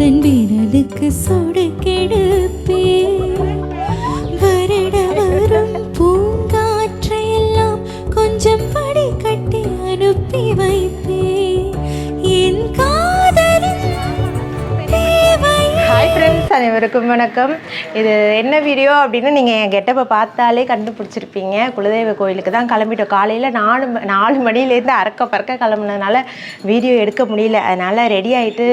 உந்தன் விரலுக்கு சொடு கெடுப்பே வருட வரும் பூங்காற்றையெல்லாம் கொஞ்சம் படி கட்டி அனுப்பி வைப்பே என் காதலின் தேவை. ஹாய் ஃப்ரெண்ட்ஸ், அனைவருக்கும் வணக்கம். இது என்ன வீடியோ அப்படின்னு நீங்கள் என் கெட்டப்பை பார்த்தாலே கண்டுபிடிச்சிருப்பீங்க. குலதெய்வ கோயிலுக்கு தான் கிளம்பிட்டோம். காலையில் 4 மணிலேருந்து அறக்க பறக்க கிளம்புனதுனால வீடியோ எடுக்க முடியல. அதனால் ரெடி ஆகிட்டு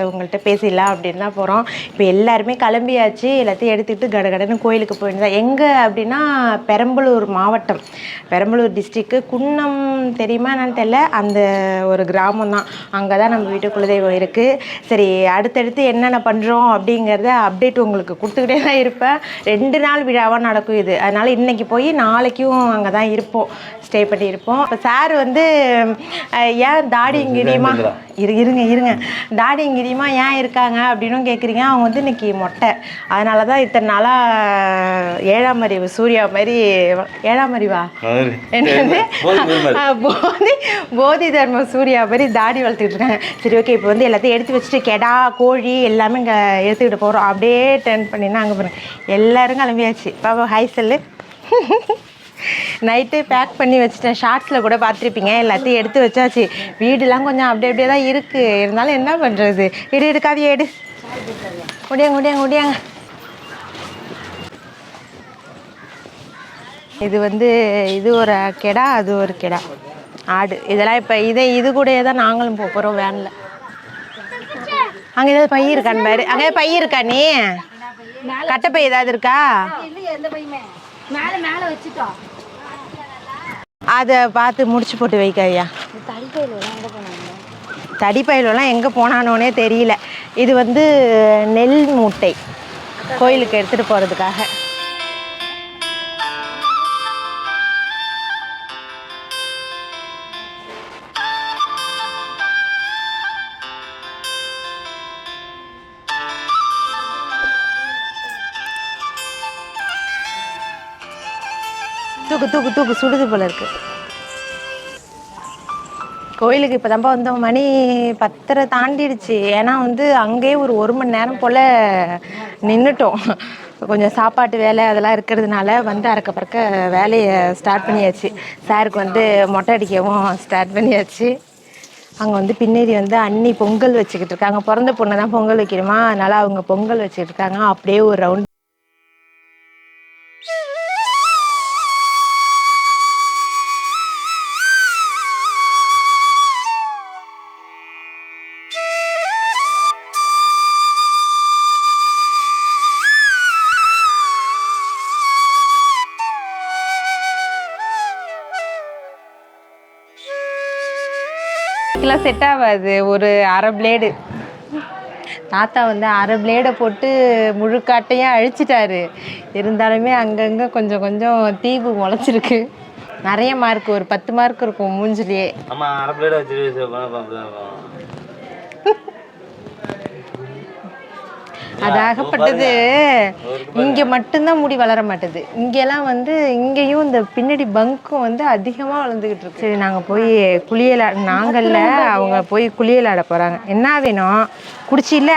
உங்கள்கிட்ட பேசிடலாம் அப்படின்னு தான் போகிறோம். இப்போ எல்லாருமே கிளம்பியாச்சு. எல்லாத்தையும் எடுத்துக்கிட்டு கடகடன்னு கோயிலுக்கு போயிருந்தோம். எங்கே அப்படின்னா பெரம்பலூர் மாவட்டம், பெரம்பலூர் டிஸ்ட்ரிக்கு, குன்னம் தெரியுமா என்னன்னு தெரியல, அந்த ஒரு கிராமம் தான். அங்கே தான் நம்ம வீட்டு குலதெய்வம் இருக்குது. சரி, அடுத்தடுத்து என்னென்ன பண்ணுறோம் அப்படிங்கிறத அப்டேட் உங்களுக்கு கொடுத்துக்கிட்டே தான் இருப்பேன். 2 நாள் விழாவாக நடக்கும் இது. அதனால் இன்றைக்கி போய் நாளைக்கும் அங்கே தான் இருப்போம், ஸ்டே பண்ணி இருப்போம். இப்போ சார் வந்து ஏன் தாடி இங்கிரியுமா இருங்க தாடி இங்கிரியுமா ஏன் இருக்காங்க அப்படின்னும் கேட்குறீங்க. அவங்க வந்து இன்றைக்கி மொட்டை, அதனால தான் இத்தனை நாளாக 7ஆம் அறிவு சூர்யா மாதிரி, 7ஆம் அறிவா என்னது போதி தர்ம சூர்யா மாதிரி தாடி வளர்த்துக்கிட்டு இருக்காங்க. சரி, ஓகே. இப்போ வந்து எல்லாத்தையும் எடுத்து வச்சுட்டு கெடா கோழி எல்லாமே இங்கே எடுத்துக்கிட்டு போகிறோம். அப்படியே டர்ன் பண்ணினா அங்கே பாருங்க எல்லோரும் கிளம்பியாச்சு. பாப்பா ஹாய் சொல்லு. நைட்டு பேக் பண்ணி வச்சுட்டேன். ஷார்ட்ஸில் கூட பார்த்துருப்பீங்க. எல்லாத்தையும் எடுத்து வச்சாச்சு. வீடுலாம் கொஞ்சம் அப்படியே தான் இருக்குது. இருந்தாலும் என்ன பண்ணுறது, எடுக்காதே எடு. முடியாங்க. இது வந்து இது ஒரு கெடா, அது ஒரு கெடா, ஆடு. இதெல்லாம் இப்போ இது கூடயே தான் நாங்களும் போகிறோம் வேனில். அங்கே ஏதாவது பை இருக்கான்னு பாரு. அங்கே பை இருக்கா? நீ கட்டப்பை ஏதாவது இருக்கா? அதை பார்த்து முடிச்சு போட்டு வைக்க ஐயா. தடிப்பயிலெலாம் எங்கே போனானோனே தெரியல. இது வந்து நெல் மூட்டை கோயிலுக்கு எடுத்துகிட்டு போகிறதுக்காக. தூக்கு சுடுது போல இருக்கு. கோயிலுக்கு இப்போ தான்ப்பா வந்தோம். மணி 10:30 தாண்டிடுச்சு. ஏன்னா வந்து அங்கேயே ஒரு 1 மணி நேரம் போல் நின்றுட்டோம். கொஞ்சம் சாப்பாட்டு வேலை அதெல்லாம் இருக்கிறதுனால வந்து அறக்க பறக்க வேலையை ஸ்டார்ட் பண்ணியாச்சு. சாருக்கு வந்து மொட்டை அடிக்கவும் ஸ்டார்ட் பண்ணியாச்சு. அங்கே வந்து பின்னேறி வந்து அண்ணி பொங்கல் வச்சுக்கிட்டு இருக்காங்க. பிறந்த பொண்ணு தான் பொங்கல் வைக்கணுமா, அதனால் அவங்க பொங்கல் வச்சுக்கிட்டு இருக்காங்க. அப்படியே ஒரு ரவுண்ட் செட் ஆகாது. ஒரு அரை பிளேடு தாத்தா வந்து அரை பிளேடை போட்டு முழுக்காட்டையும் அழிச்சிட்டாரு. இருந்தாலுமே அங்கங்கே கொஞ்சம் தீவு முளைச்சிருக்கு. நிறைய மார்க், ஒரு 10 மார்க் இருக்கும் மூஞ்சிலேயே. அதாகப்பட்டது. இங்கே மட்டும்தான் முடி வளர மாட்டேது. இங்கெல்லாம் வந்து இங்கேயும் இந்த பின்னாடி பங்கும் வந்து அதிகமாக வளர்ந்துக்கிட்டு இருக்கு. சரி, நாங்கள் போய் நாங்கள்ல அவங்க போய் குளியலாட போகிறாங்க. என்ன வேணும் குடிச்சில்ல?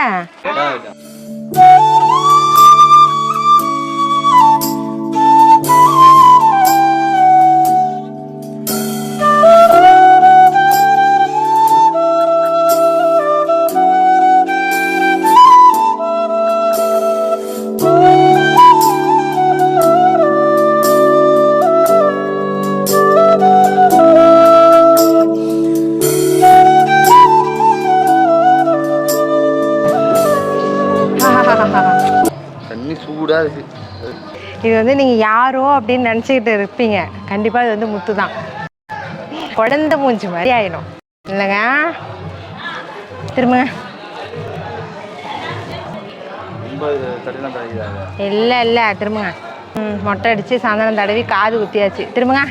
இது வந்து நீங்கள் யாரோ அப்படின்னு நினச்சிக்கிட்டு இருப்பீங்க. கண்டிப்பாக இது வந்து முத்து தான். குழந்தை மூஞ்சி மாதிரி ஆயிடும் இல்லைங்க. திரும்ப இல்லை திரும்புங்க. மொட்டை அடித்து சாயந்தரம் தடவி காது குத்தியாச்சு. திரும்புங்க.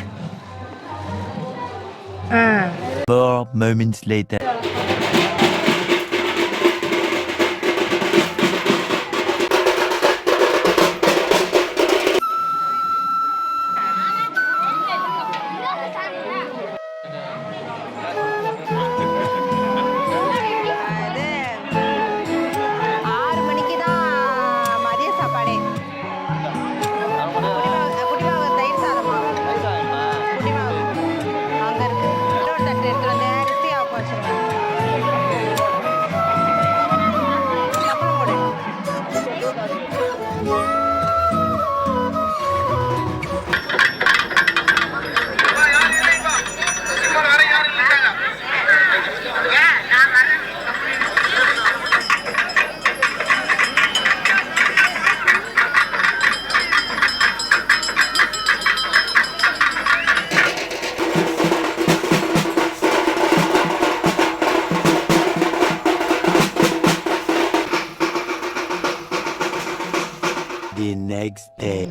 next day.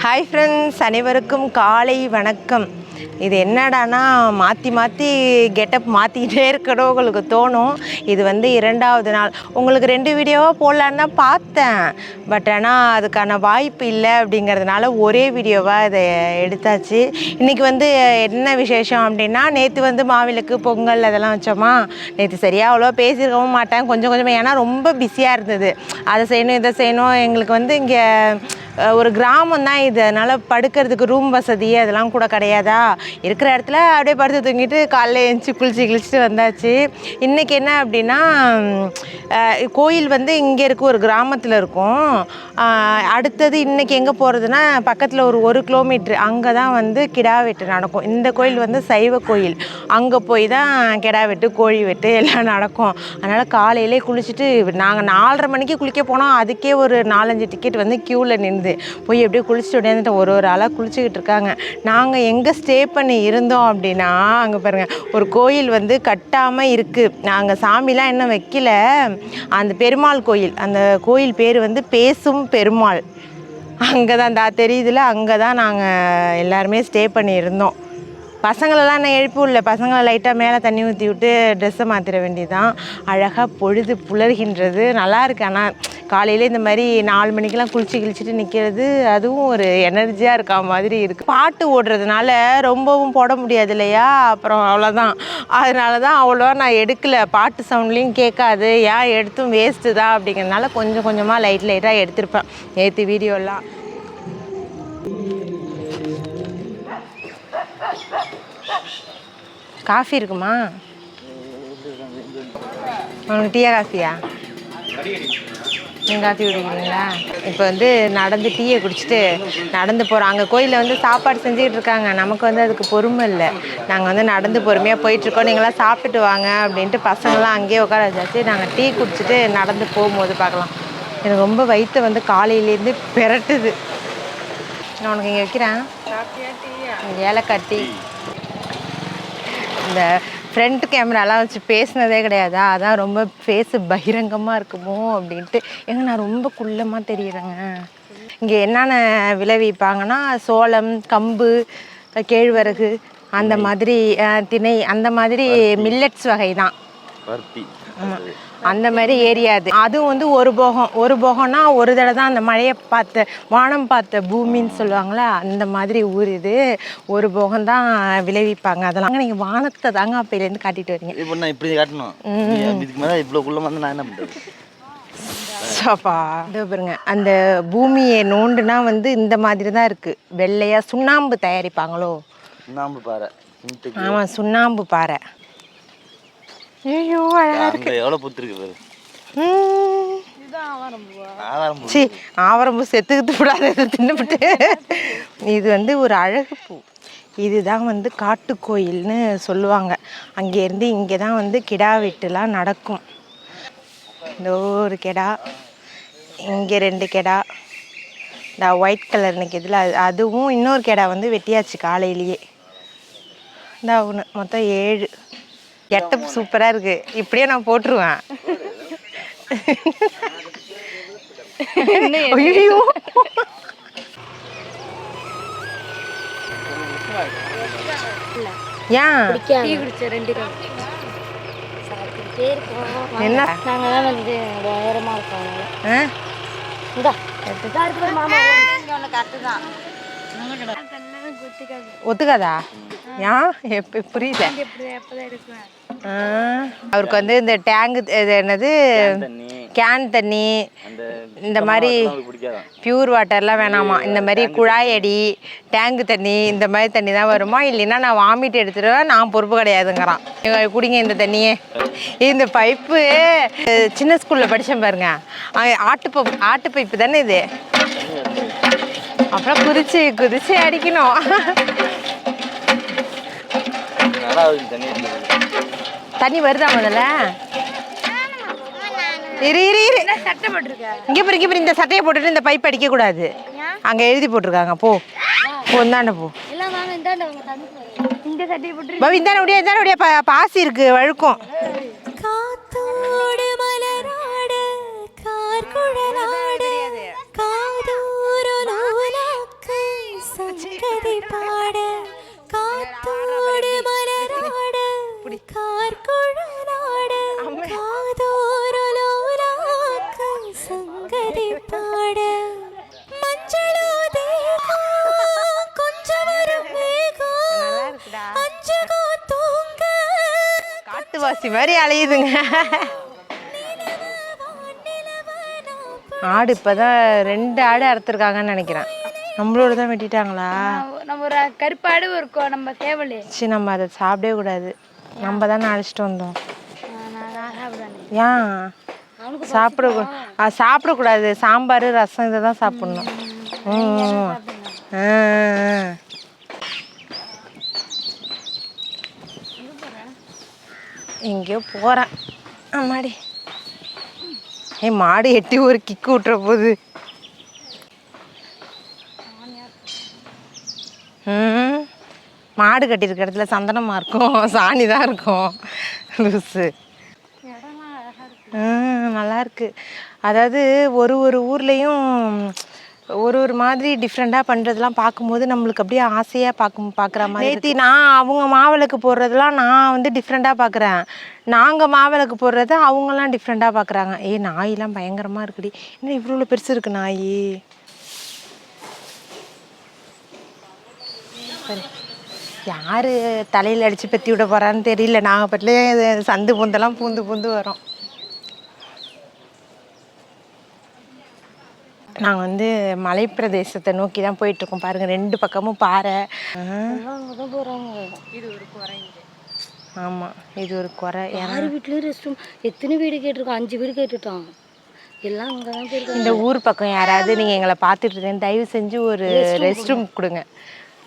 ஹாய் ஃப்ரெண்ட்ஸ், அனைவருக்கும் காலை வணக்கம். இது என்னடானா மாற்றி மாற்றி கெட்டப் மாற்றிக்கிட்டே இருக்கணும் உங்களுக்கு தோணும். இது வந்து 2வது நாள். உங்களுக்கு 2 வீடியோவாக போடலான்னு தான் பார்த்தேன். பட் ஆனால் அதுக்கான வாய்ப்பு இல்லை அப்படிங்கிறதுனால ஒரே வீடியோவாக இதை எடுத்தாச்சு. இன்றைக்கி வந்து என்ன விசேஷம் அப்படின்னா, நேற்று வந்து மாவிளக்கு பொங்கல் அதெல்லாம் வச்சோமா. நேற்று சரியாக அவ்வளோ பேசியிருக்கவும் மாட்டேன், கொஞ்சம் கொஞ்சமாக. ஏன்னா ரொம்ப பிஸியாக இருந்தது. அதை செய்யணும் இதை செய்யணும். எங்களுக்கு வந்து இங்கே ஒரு கிராமம் தான் இது. அதனால் படுக்கிறதுக்கு ரூம் வசதி அதெல்லாம் கூட கிடையாதா. இருக்கிற இடத்துல அப்படியே படுத்து தூங்கிட்டு காலைல எழுந்துச்சி குளிச்சுட்டு வந்தாச்சு. இன்றைக்கி என்ன அப்படின்னா, கோயில் வந்து இங்கே இருக்குது, ஒரு கிராமத்தில் இருக்கும். அடுத்தது இன்றைக்கி எங்கே போகிறதுனா, பக்கத்தில் ஒரு கிலோமீட்ரு அங்கே தான் வந்து கிடா வெட்டு நடக்கும். இந்த கோயில் வந்து சைவ கோயில். அங்கே போய் தான் கிடா வெட்டு கோழி வெட்டு எல்லாம் நடக்கும். அதனால் காலையிலே குளிச்சுட்டு நாங்கள் 4:30 மணிக்கு குளிக்க போனோம். அதுக்கே ஒரு 4-5 டிக்கெட் வந்து க்யூவில் நின்று போய் எப்படியே குளிச்சுட்டு உடனே ஒரு ஆளாக குளிச்சுக்கிட்டு இருக்காங்க. நாங்கள் எங்கே ஸ்டே பண்ணி இருந்தோம் அப்படின்னா, அங்கே பாருங்கள், ஒரு கோயில் வந்து கட்டாமல் இருக்குது. நாங்கள் சாமிலாம் இன்னும் வைக்கல. அந்த பெருமாள் கோயில், அந்த கோயில் பேர் வந்து பேசும் பெருமாள். அங்கே தான் தெரியுதுல, அங்கே தான் நாங்கள் எல்லாருமே ஸ்டே பண்ணி இருந்தோம். பசங்களெல்லாம் நான் எழுப்பி விடல. பசங்களை லைட்டாக மேலே தண்ணி ஊற்றி விட்டு ட்ரெஸ்ஸை மாற்றிட வேண்டியதுதான். அழகாக பொழுது புலர்கின்றது. நல்லா இருக்கு. ஆனால் காலையில் இந்த மாதிரி 4 மணிக்கெலாம் கிழிச்சிட்டு நிற்கிறது, அதுவும் ஒரு எனர்ஜியாக இருக்கா மாதிரி இருக்குது. பாட்டு ஓடுறதுனால ரொம்பவும் போட முடியாது இல்லையா, அப்புறம் அவ்வளோதான். அதனால தான் அவ்வளோவா நான் எடுக்கலை. பாட்டு சவுண்ட்லேயும் கேட்காது, ஏன் எடுத்தும் வேஸ்ட்டு தான் அப்படிங்கிறதுனால கொஞ்சம் கொஞ்சமாக லைட்டாக எடுத்திருப்பேன் நேற்று வீடியோலாம். காஃபி இருக்குமா உனக்கு? டீயா காஃபியா? நீங்கள் காஃபி குடிக்கிறீங்களா? இப்போ வந்து நடந்து டீயை குடிச்சிட்டு நடந்து போகிறோம். அங்கே கோயிலில் வந்து சாப்பாடு செஞ்சுக்கிட்டு இருக்காங்க. நமக்கு வந்து அதுக்கு பொறுமை இல்லை. நாங்கள் வந்து நடந்து பொறுமையாக போயிட்டுருக்கோம். நீங்களாம் சாப்பிட்டுட்டு வாங்க அப்படின்ட்டு பசங்களாம் அங்கேயே உட்கார வச்சாச்சு. நாங்கள் டீ குடிச்சிட்டு நடந்து போகும்போது பார்க்கலாம். எனக்கு ரொம்ப வயிற்று வந்து காலையிலேருந்து பெரட்டுது. நான் உனக்கு இங்கே வைக்கிறேன். ஏலக்காய் டீ. இந்த ஃப்ரண்ட் கேமராலாம் வச்சு பேசினதே கிடையாதா, அதான் ரொம்ப ஃபேஸு பகிரங்கமாக இருக்குமோ அப்படின்ட்டு. ஏங்க நான் ரொம்ப குள்ளமாக தெரியுறேங்க. இங்கே என்னென்ன விளைவிப்பாங்கன்னா, சோளம், கம்பு, கேழ்வரகு, அந்த மாதிரி திணை, அந்த மாதிரி மில்லட்ஸ் வகை தான். ஆமாம், அந்த மாதிரி ஏரியா அது. அதுவும் வந்து ஒரு போகம்னா ஒரு தடவை தான் அந்த மழையை பார்த்த வானம் பார்த்த பூமின்னு சொல்லுவாங்களே, அந்த மாதிரி ஊர் இது. ஒரு போகம் தான் விளைவிப்பாங்க. அதெல்லாம் நீங்கள் வானத்தை தாங்க அப்பையிலேருந்து காட்டிட்டு வரீங்க. இப்போ நான் இப்படி காட்டணும், இதுக்கு மேலே இவ்வளோ குள்ள வந்து நான் என்ன பண்ணுறது? சாப்பா இதோ பாருங்க, அந்த பூமியை நோண்டுனா வந்து இந்த மாதிரி தான் இருக்குது. வெள்ளையாக சுண்ணாம்பு தயாரிப்பாங்களோ? சுண்ணாம்பு பாறை. ஆமாம், சுண்ணாம்பு பாறை. ஐயோ அழகா இருக்கு. எவ்வளோ புத்துருக்கு பாரு. சி, ஆவரம்பூ செத்துக்கிட்டு கூடாது, தின்னுபிட்டு. இது வந்து ஒரு அழகு பூ. இதுதான் வந்து காட்டுக்கோயில்னு சொல்லுவாங்க. அங்கேருந்து இங்கே தான் வந்து கிடா வெட்டுலாம் நடக்கும். இந்த ஒரு கிடா, இங்கே 2 கிடா, இந்த ஒயிட் கலர் நிற்கிதுல அதுவும். இன்னொரு கிடா வந்து வெட்டியாச்சு காலையிலேயே. இந்த ஒன்று, மொத்தம் 7. கெட்டப் சூப்பராக இருக்குது. இப்படியே நான் போட்டுருவேன். ஐயோ, ஏன் என்ன நாங்கள் வந்து உயரமாக இருக்கோம். ஒத்துக்காதா? ஏன் எப்போ புரியல. அவருக்கு வந்து இந்த டேங்கு, இது என்னது, கேன் தண்ணி, இந்த மாதிரி பியூர் வாட்டர்லாம் வேணாமா. இந்த மாதிரி குழாய் அடி டேங்கு தண்ணி, இந்த மாதிரி தண்ணி தான் வருமா. இல்லைன்னா நான் வாமிட்டு எடுத்துடுவேன், நான் பொறுப்பு கிடையாதுங்கிறான். குடிங்க இந்த தண்ணியே. இந்த பைப்பு சின்ன ஸ்கூலில் படித்தேன் பாருங்க, ஆட்டு பைப்பு தானே இது. அப்புறம் குதிச்சு அடிக்கணும். தண்ணி வருதா முதல்ல? இரு இங்கே பாரு, இந்த சட்டையை போட்டுட்டு இந்த பைப் அடிக்க கூடாது. அங்க எழுதி போட்டிருக்காங்க. போ இந்தாண்ட போ. இந்தாண்ட பாசி இருக்கு, வழுக்கும். காத்தோடு மலராடு கார்குழலாடு காதோ கொஞ்சகோ தூங்க காட்டுவாசி மாதிரி அலையுதுங்க. ஆடு இப்போதான் 2 ஆடு அறுத்துருக்காங்கன்னு நினைக்கிறேன். நம்மளோட தான் வெட்டிட்டாங்களா? நம்ம ஒரு கருப்பாடு இருக்கும் நம்ம சேவல். சரி, நம்ம அதை சாப்பிடவே கூடாது. நம்ம தானே அழைச்சிட்டு வந்தோம். ஏன் சாப்பிடக்கூடாது? சாம்பார் ரசம் இதை தான் சாப்பிட்ணும். எங்கேயோ போகிறேன். ஆமாடி, மாடு எட்டி ஒரு கிக்கு விட்டுற போகுது. மாடு கட்டியிருக்க இடத்துல சந்தனமாக இருக்கும், சாணி தான் இருக்கும். லூஸு. நல்லா இருக்கு. அதாவது ஒரு ஊர்லேயும் ஒரு மாதிரி டிஃப்ரெண்ட்டாக பண்ணுறதுலாம் பார்க்கும்போது நம்மளுக்கு அப்படியே ஆசையாக பார்க்குற மாதிரி. நேற்று நான் அவங்க மாவிளக்கு போடுறதுலாம் நான் வந்து டிஃப்ரெண்ட்டாக பார்க்குறேன். நாங்கள் மாவிளக்கு போடுறது அவங்களாம் டிஃப்ரெண்ட்டாக பார்க்குறாங்க. நாயெலாம் பயங்கரமாக இருக்குடி. இன்னும் இவ்வளோ பெருசு இருக்குது நாய். சரி, யார் தலையில் அடித்து பெற்றி விட போகிறான்னு தெரியல. நாங்கள் பட்டிலே சந்து பூந்தெல்லாம் பூந்து வரோம். நாங்கள் வந்து மலை பிரதேசத்தை நோக்கி தான் போயிட்டுருக்கோம். பாருங்கள், 2 பக்கமும் பாறை. இது ஒரு குறை. ஆமாம், இது ஒரு குறை. யார் வீட்லேயும் ரெஸ்ட் ரூம் எத்தனை வீடு கேட்டிருக்கோம்? 5 வீடு கேட்டுட்டோம். எல்லாம் அங்கே தான் போயிருக்கோம். இந்த ஊர் பக்கம் யாராவது நீங்கள் எங்களை பார்த்துட்டு இருக்கேன், தயவு செஞ்சு ஒரு ரெஸ்ட் ரூம் கொடுங்க.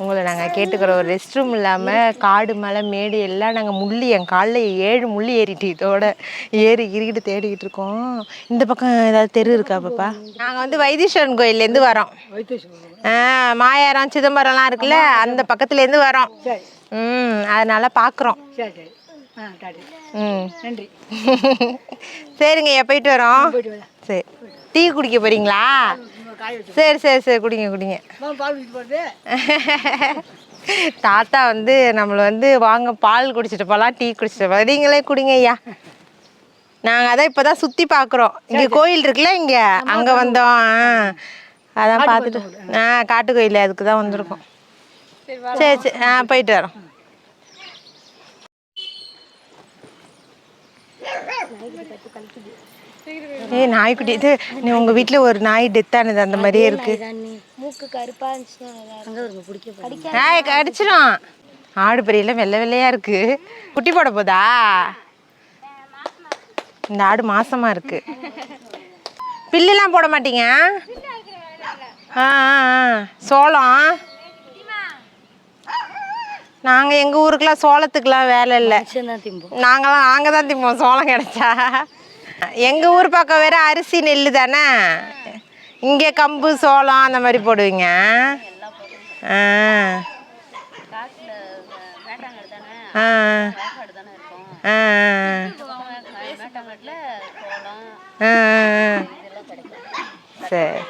உங்களை நாங்கள் கேட்டுக்கிறோம். ஒரு ரெஸ்ட் ரூம் இல்லாமல் காடு மலை மேடு எல்லாம் நாங்கள் என் காலில் 7 முள்ளி ஏறிட்டு இதோட ஏறிக்கிட்டு தேடிக்கிட்டு இருக்கோம். இந்த பக்கம் ஏதாவது தெரு இருக்கா பாப்பா? நாங்கள் வந்து வைத்தீஸ்வரன் கோயிலேருந்து வரோம். மாயாரம் சிதம்பரம்லாம் இருக்குல்ல, அந்த பக்கத்துலேருந்து வரோம். அதனால பார்க்குறோம். நன்றி. சரிங்க, போயிட்டு வரோம். சரி, டீ குடிக்க போகிறீங்களா? சரி குடிங்க. தாத்தா வந்து நம்மளை வந்து வாங்க பால் குடிச்சிட்டு போகலாம், டீ குடிச்சிட்டு போகலாம், நீங்களே குடிங்க ஐயா. நாங்கள் அதான் இப்போ தான் சுற்றி பார்க்குறோம். இங்கே கோயில் இருக்குல்ல, இங்கே அங்கே வந்தோம். அதான் பார்த்துட்டு காட்டு கோயில் அதுக்கு தான் வந்திருக்கோம். சரி போயிட்டு வரோம். நாய்க்குட்டி இது உங்கள் வீட்டில் ஒரு நாய் டெத் ஆனது அந்த மாதிரியே இருக்கு. மூக்கு கருப்பா நாய் கடிச்சிடும். ஆடு பெரியெல்லாம் வெள்ளையாக இருக்கு. குட்டி போட போதா? இந்த ஆடு மாசமா இருக்கு. பில்லுலாம் போட மாட்டீங்க? சோளம் நாங்கள் எங்கள் ஊருக்குலாம் சோளத்துக்குலாம் வேலை இல்லை. நாங்கள் தான் திம்போம் சோளம் கிடைச்சா. எங்கள் ஊர் பக்கம் வேறு அரிசி நெல் தானே, இங்கே கம்பு சோளம் அந்த மாதிரி போடுவீங்க. சரி.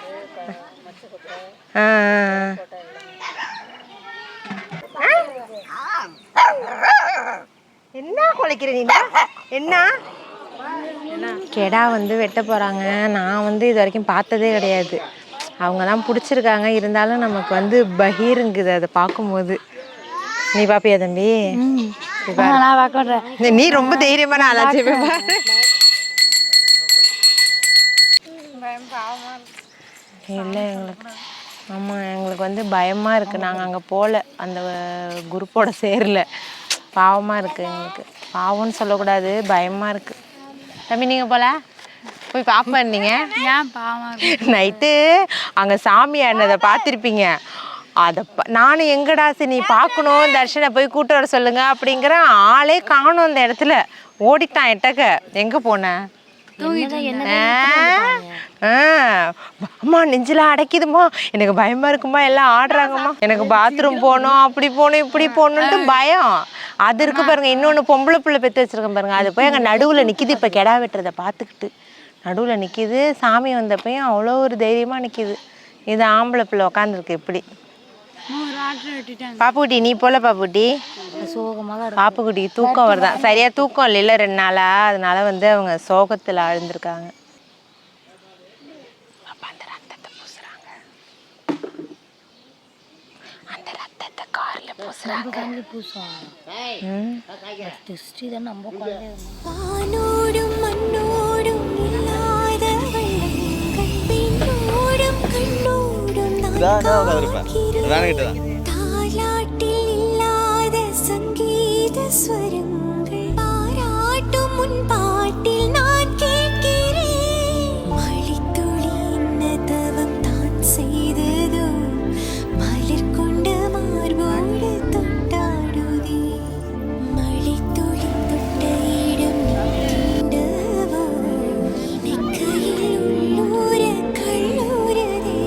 என்ன குலைக்கிற நீ? என்ன கெடா வந்து வெட்ட போகிறாங்க. நான் வந்து இது வரைக்கும் பார்த்ததே கிடையாது. அவங்க தான் பிடிச்சிருக்காங்க. இருந்தாலும் நமக்கு வந்து பகீருங்குது அதை பார்க்கும்போது. நீ பார்ப்பியா தம்பி? நீ ரொம்ப தைரியமான ஆளாச்சு. இல்லை எங்களுக்கு, ஆமாம் எங்களுக்கு வந்து பயமாக இருக்குது. நாங்கள் அங்கே போகல, அந்த குரூப்போட சேரல. பாவமாக இருக்குது எங்களுக்கு. பாவம்னு சொல்லக்கூடாது, பயமாக இருக்குது. தம்பி நீங்கள் போய் பார்ப்பேன். நீங்கள் நைட்டு அங்கே சாமி ஆனதை பார்த்துருப்பீங்க. அதை நானும் எங்கடா சரி நீ பார்க்கணும், தர்ஷனை போய் கூட்டு வர சொல்லுங்க அப்படிங்கிற ஆளே காணும். அந்த இடத்துல ஓடிட்டான் எட்டக்க. எங்கே போனேன்? அம்மா நெஞ்சில் அடைக்குதுமா, எனக்கு பயமா இருக்குமா, எல்லாம் ஆடுறாங்கம்மா, எனக்கு பாத்ரூம் போகணும், அப்படி போகணும் இப்படி போகணுன்ட்டு பயம். அது இருக்கு பாருங்க. இன்னொன்று பொம்பளை பிள்ளை பெற்று வச்சிருக்கேன் பாருங்க, அது போய் அங்கே நடுவில் நிற்கிது. இப்போ கெடா வெட்டுறதை பார்த்துக்கிட்டு நடுவில் நிற்கிது. சாமி வந்தப்பையும் அவ்வளோ ஒரு தைரியமாக நிற்கிது. இது ஆம்பளை பிள்ளை உட்காந்துருக்கு. எப்படி பாப்புக்குட்டி நீ போல? பாப்புக்குட்டி சோகமாக பாப்புக்குட்டிக்கு தூக்கம் வருதான். சரியா தூக்கம் இல்லைல்ல 2 நாளா, அதனால வந்து அவங்க சோகத்தில் ஆழ்ந்திருக்காங்க. அந்த ரத்தத்தை பூசுறாங்க. அந்த ரத்தத்தை காரில் நம்ம ஃபேமிலி பூசா திருஷ்டி தான் நம்ம குழந்தை வானோடும் மண்ணோடும் இல்லாத வெள்ளங்கள் பெண்ணோடும் கண்ணோடும் நான் காக்கிறேன். தாலாட்டில் இல்லாத சங்கீத ஸ்வரங்கள் பாராட்டும் முன் பாட்டில் நான் கேட்கிறேன். மழைத்துளி என்ன தவம் தான் செய்ததோ மலர் கொண்ட மார்போடு தொட்டாடுதே. மழைத்துளி தொட்ட இடம் நீண்டவோ இணைக்கையில் உள்ளூர கல்லூரதே.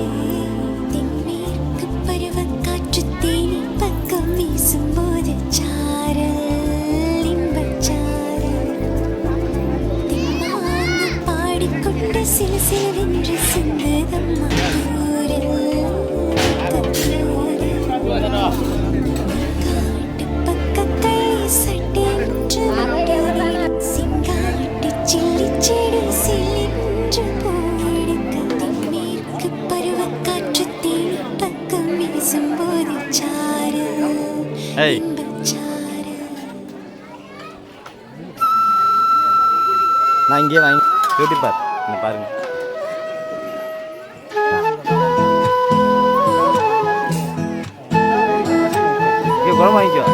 தென்மேற்கு பருவக்காற்று தேனி பக்கம் வீசும்போது சாரல் இன்பச்சாரல். திம்மாங்கு பாடிக்கொண்டு சிலு சிலுவென்று சிந்துதம்மா தூரல் காட்டு பக்கத்தில் சட்டென்று நட்டதில் சிங்காட்டு சில்லி செடி சிலின்று போடுக்க. தென்மேற்கு பருவக்காற்று தேனி பக்கம் வீசும்போது சாரல் ஏய். இன்பச்சாரல். நான் இங்கே வாங்கி யூடியூப் பார் இங்கே பாருங்க. இங்கே குழம்பு வாங்கிக்கோ.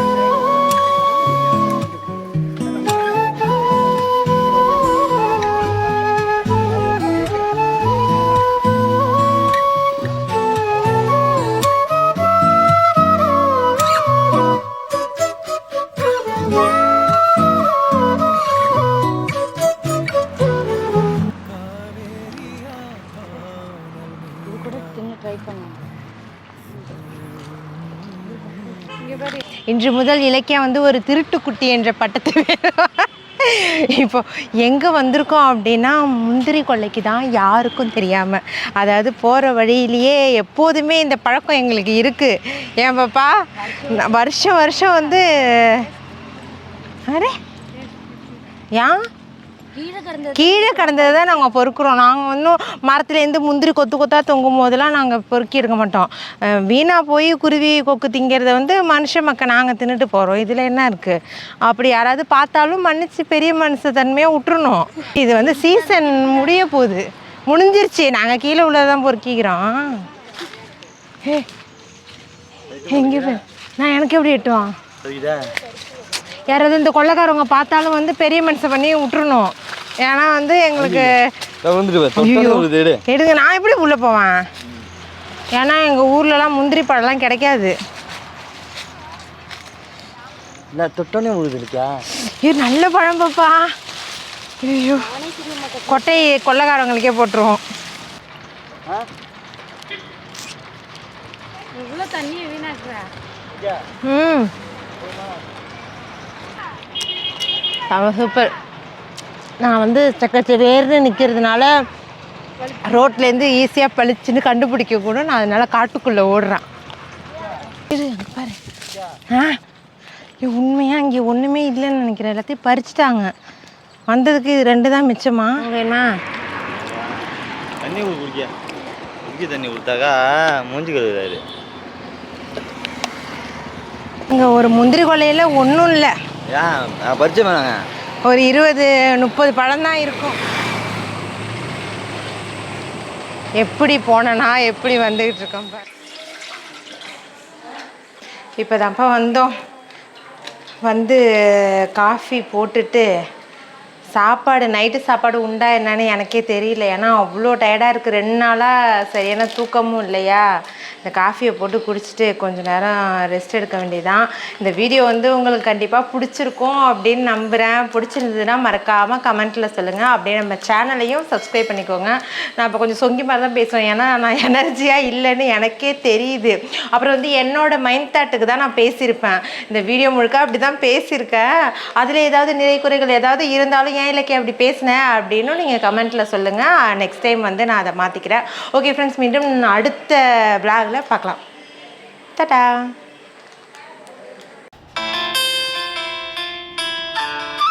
இது கூட தின்னு ட்ரை பண்ணுங்க. இன்று முதல் இலக்கியம் வந்து ஒரு திருட்டுக்குட்டி என்ற பட்டத்தை பெறும். இப்போ எங்கே வந்திருக்கோம் அப்படின்னா முந்திரி கொல்லைக்கு தான், யாருக்கும் தெரியாமல். அதாவது போகிற வழியிலேயே எப்போதுமே இந்த பழக்கம் எங்களுக்கு இருக்குது. ஏன் பாப்பா வருஷம் வருஷம் வந்து அரே ஏன் கீழே கிடந்தது கீழே கிடந்தது தான் நாங்கள் பொறுக்கிறோம். நாங்கள் இன்னும் மரத்துலேருந்து முந்திரி கொத்து கொத்தாக தொங்கும் போதெல்லாம் நாங்கள் பொறுக்கி எடுக்க மாட்டோம். வீணாக போய் குருவி கொக்கு திங்கிறத வந்து மனுஷ மக்கள் நாங்கள் தின்னுட்டு போகிறோம். இதில் என்ன இருக்குது? அப்படி யாராவது பார்த்தாலும் மன்னிச்சு பெரிய மனுஷ தன்மையாக விட்டுறணும். இது வந்து சீசன் முடிய போகுது, முடிஞ்சிருச்சு. நாங்கள் கீழே உள்ளதான் பொறுக்கிக்கிறோம். எங்கே நான் எனக்கு எப்படி எட்டுவான்? சரிதா? யாராவது இந்த கொள்ளைக்காரவங்க பார்த்தாலும் வந்து பெரிய மனுஷன் பண்ணி விட்டுறணும். ஏன்னா வந்து எங்களுக்கு எடுங்க, நான் எப்படி உள்ளே போவேன்? ஏன்னா எங்கள் ஊர்லலாம் முந்திரி பழம்லாம் கிடைக்காது. தொட்டோன்னே உழுது இருக்கா? இது நல்ல பழம் பாப்பா. ஐயோ, கொட்டை கொள்ளைக்காரவங்களுக்கே போட்டுருவோம். இவ்வளோ தண்ணியை வீணாக்குற. ம், சூப்பர். நான் வந்து சக்கச்சவேர்னு நிற்கிறதுனால ரோட்லேருந்து ஈஸியாக பளிச்சுன்னு கண்டுபிடிக்கக்கூடும். நான் அதனால் காட்டுக்குள்ளே ஓடுறேன். பாரு. உண்மையாக இங்கே ஒன்றுமே இல்லைன்னு நினைக்கிறேன். எல்லாத்தையும் பறிச்சுட்டாங்க. வந்ததுக்கு இது 2 தான் மிச்சமா வேணுமா? தண்ணி குடிக்க குடிக்க தண்ணி கொடுத்தாக்கா மூஞ்சி கழுவுறாரு. இங்கே ஒரு முந்திரி கொல்லையில் ஒன்றும் இல்லை. ஏன் பறிச்ச வேணாங்க, ஒரு 20-30 பழம் தான் இருக்கும். எப்படி போனேன்னா எப்படி வந்துக்கிட்டு இருக்கோம் பாரு. இப்போ தான்ப்பா வந்தோம். வந்து காஃபி போட்டுட்டு சாப்பாடு, நைட்டு சாப்பாடு உண்டா என்னன்னு எனக்கே தெரியல. ஏன்னா அவ்வளோ டயர்டாக இருக்குது. 2 நாளாக சரியான தூக்கமும் இல்லையா. இந்த காஃபியை போட்டு குடிச்சிட்டு கொஞ்சம் நேரம் ரெஸ்ட் எடுக்க வேண்டியதான். இந்த வீடியோ வந்து உங்களுக்கு கண்டிப்பாக பிடிச்சிருக்கும் அப்படின்னு நம்புகிறேன். பிடிச்சிருந்ததுன்னா மறக்காமல் கமெண்ட்டில் சொல்லுங்கள். அப்படியே நம்ம சேனலையும் சப்ஸ்கிரைப் பண்ணிக்கோங்க. நான் இப்போ கொஞ்சம் சொங்கி மாதிரி தான் பேசுவேன், ஏன்னா நான் எனர்ஜியாக இல்லைன்னு எனக்கே தெரியுது. அப்புறம் வந்து என்னோட மைண்ட் தாட்டுக்கு தான் நான் பேசியிருப்பேன். இந்த வீடியோ முழுக்க அப்படி தான் பேசியிருக்கேன். அதில் ஏதாவது நிறை குறைகள் ஏதாவது இருந்தாலும் ஏன் இலக்கியம் அப்படி பேசினேன் அப்படின்னு நீங்கள் கமெண்ட்டில் சொல்லுங்கள். நெக்ஸ்ட் டைம் வந்து நான் அதை மாற்றிக்கிறேன். ஓகே ஃப்ரெண்ட்ஸ், மீண்டும் அடுத்த vlogல பார்க்கலாம். டாடா.